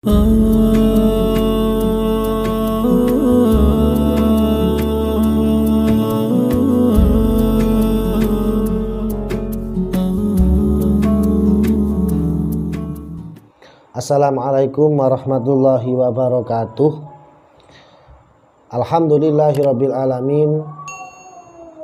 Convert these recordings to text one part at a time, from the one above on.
Assalamualaikum warahmatullahi wabarakatuh. Alhamdulillahirabbil alamin.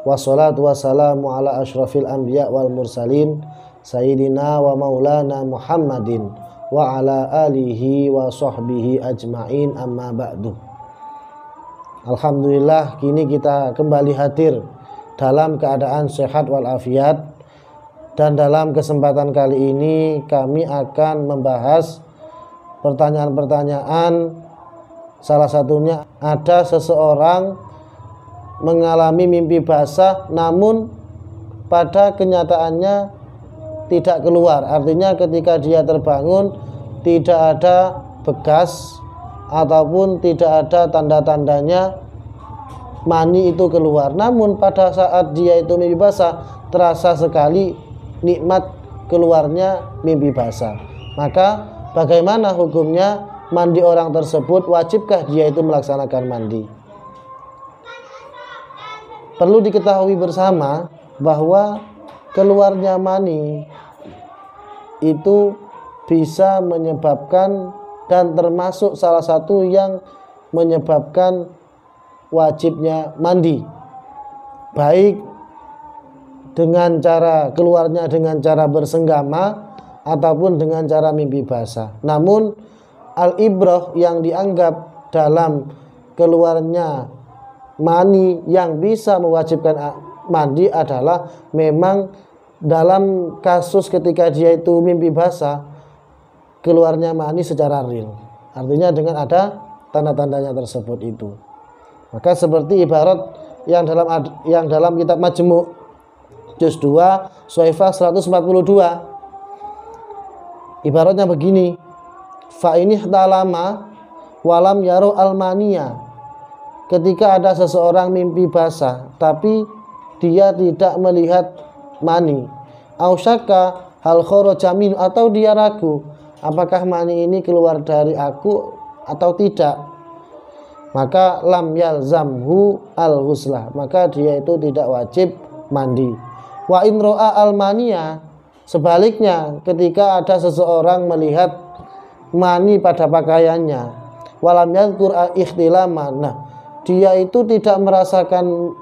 Wassalatu wassalamu ala asyrafil anbiya wal mursalin sayyidina wa maulana Muhammadin wa ala alihi wa sahbihi ajmain, amma ba'du. Alhamdulillah, kini kita kembali hadir dalam keadaan sehat walafiat, dan dalam kesempatan kali ini kami akan membahas pertanyaan-pertanyaan. Salah satunya, ada seseorang mengalami mimpi basah namun pada kenyataannya tidak keluar. Artinya ketika dia terbangun tidak ada bekas ataupun tidak ada tanda-tandanya mani itu keluar. Namun pada saat dia itu mimpi basah, terasa sekali nikmat keluarnya mimpi basah. Maka bagaimana hukumnya mandi orang tersebut? Wajibkah dia itu melaksanakan mandi? Perlu diketahui bersama bahwa keluarnya mani itu bisa menyebabkan dan termasuk salah satu yang menyebabkan wajibnya mandi, baik dengan cara keluarnya dengan cara bersenggama ataupun dengan cara mimpi basah. Namun al-ibrah yang dianggap dalam keluarnya mani yang bisa mewajibkan mandi adalah memang dalam kasus ketika dia itu mimpi basah keluarnya mani secara real, artinya dengan ada tanda-tandanya tersebut itu. Maka seperti ibarat yang dalam kitab Majmu' juz 2 Syaifah 142, ibaratnya begini: fa ini talama walam yaro almania. Ketika ada seseorang mimpi basah tapi dia tidak melihat mani, ausyaka hal kharaja min, atau dia ragu apakah mani ini keluar dari aku atau tidak, maka lam yalzamhu al ghuslah, maka dia itu tidak wajib mandi. Wa in ra'a almania, sebaliknya ketika ada seseorang melihat mani pada pakaiannya, walam yadhkur ikhtilaman, nah dia itu tidak merasakan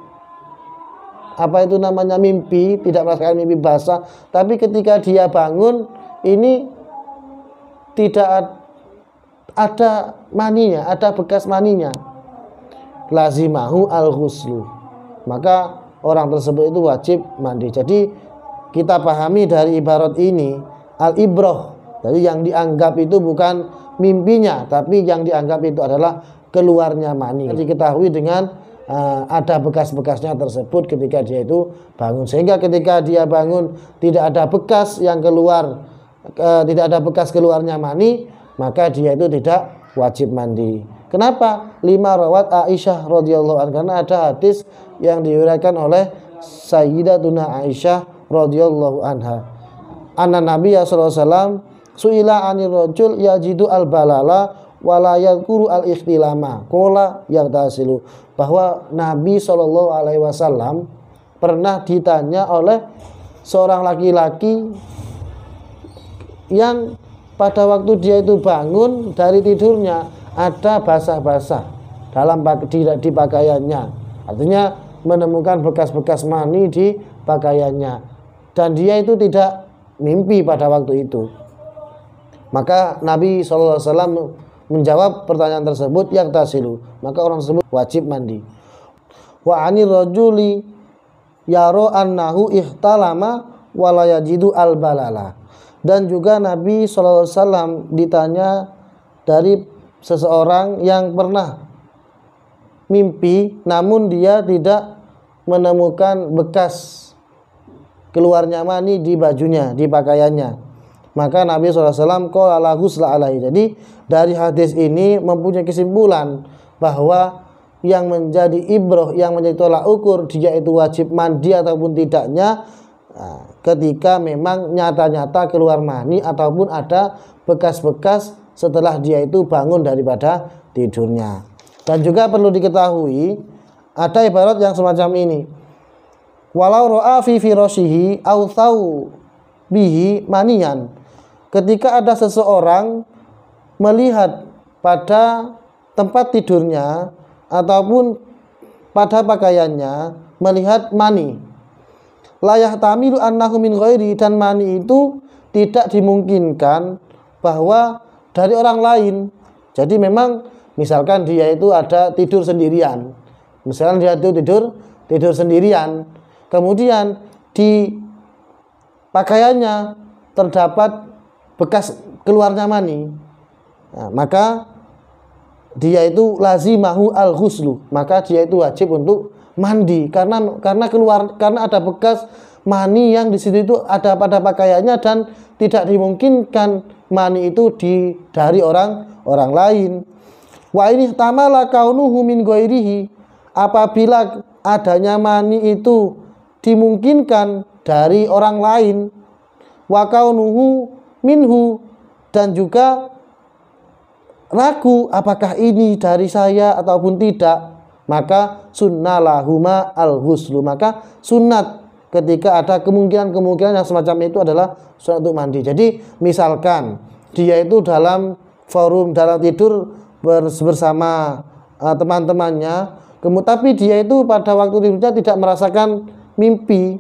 mimpi, tidak merasakan mimpi basah, tapi ketika dia bangun ini tidak ada maninya, ada bekas maninya, lazimahu al-ghuslu, maka orang tersebut itu wajib mandi. Jadi kita pahami dari ibarat ini al-ibrah, jadi yang dianggap itu bukan mimpinya, tapi yang dianggap itu adalah keluarnya mani. Diketahui dengan ada bekas-bekasnya tersebut ketika dia itu bangun, sehingga ketika dia bangun tidak ada bekas yang keluar, tidak ada bekas keluarnya mani, maka dia itu tidak wajib mandi. Kenapa? Lima rawat Aisyah radhiyallahu anha, karena ada hadis yang diriwayatkan oleh Sayyidatuna Aisyah radhiyallahu anha, anna Nabiya sallallahu alaihi wasallam suila anir rajul yajidu al balala wala yadhkuru al ikhtilama qala yaghtasilu, bahwa Nabi sallallahu alaihi wasallam pernah ditanya oleh seorang laki-laki yang pada waktu dia itu bangun dari tidurnya ada basah-basah di pakaiannya, artinya menemukan bekas-bekas mani di pakaiannya, dan dia itu tidak mimpi pada waktu itu. Maka Nabi SAW menjawab pertanyaan tersebut, yaghtasilu, maka orang tersebut wajib mandi. Wa anir rajuli yaro annahu ihtalama wala yajidu al balala, dan juga Nabi SAW ditanya dari seseorang yang pernah mimpi namun dia tidak menemukan bekas keluarnya mani di bajunya, di pakaiannya. Maka Nabi SAW qala la ghusla alaihi. Jadi dari hadis ini mempunyai kesimpulan bahwa yang menjadi ibrah, yang menjadi tolak ukur dia itu wajib mandi ataupun tidaknya, ketika memang nyata-nyata keluar mani ataupun ada bekas-bekas setelah dia itu bangun daripada tidurnya. Dan juga perlu diketahui ada ibarat yang semacam ini. Walau ro'a fi firashihi au thau bihi maniyan. Ketika ada seseorang melihat pada tempat tidurnya ataupun pada pakaiannya melihat mani, la yahtamilu annahu min ghairi, dan mani itu tidak dimungkinkan bahwa dari orang lain. Jadi memang misalkan dia itu ada tidur sendirian, misalkan dia itu tidur sendirian, kemudian di pakaiannya terdapat bekas keluarnya mani, nah, maka dia itu lazimahu al-ghuslu, maka dia itu wajib untuk mandi karena ada bekas mani yang di situ itu ada pada pakaiannya dan tidak dimungkinkan mani itu dari orang lain. Wa ini tamala kaunuhu min ghairihi, apabila adanya mani itu dimungkinkan dari orang lain, wa kaunuhu minhu, dan juga ragu apakah ini dari saya ataupun tidak, maka sunnalahuma al-ghuslu, maka sunat ketika ada kemungkinan yang semacam itu adalah sunat untuk mandi. Jadi misalkan dia itu dalam forum, dalam tidur bersama teman-temannya, tapi dia itu pada waktu tidurnya tidak merasakan mimpi,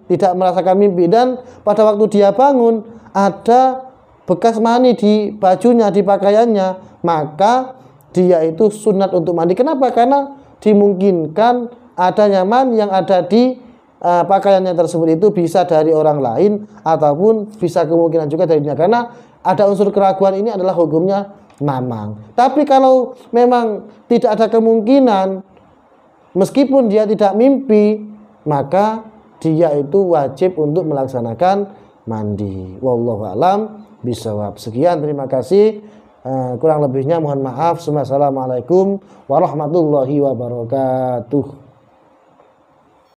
dan pada waktu dia bangun ada bekas mani di bajunya, di pakaiannya, maka dia itu sunat untuk mandi. Kenapa? Karena dimungkinkan adanya mani yang ada di pakaiannya tersebut itu bisa dari orang lain ataupun bisa kemungkinan juga dari dia. Karena ada unsur keraguan, ini adalah hukumnya mamang. Tapi kalau memang tidak ada kemungkinan, meskipun dia tidak mimpi, maka dia itu wajib untuk melaksanakan mandi. Wallahu a'lam bishawab. Sekian, terima kasih. Kurang lebihnya mohon maaf. Assalamualaikum warahmatullahi wabarakatuh.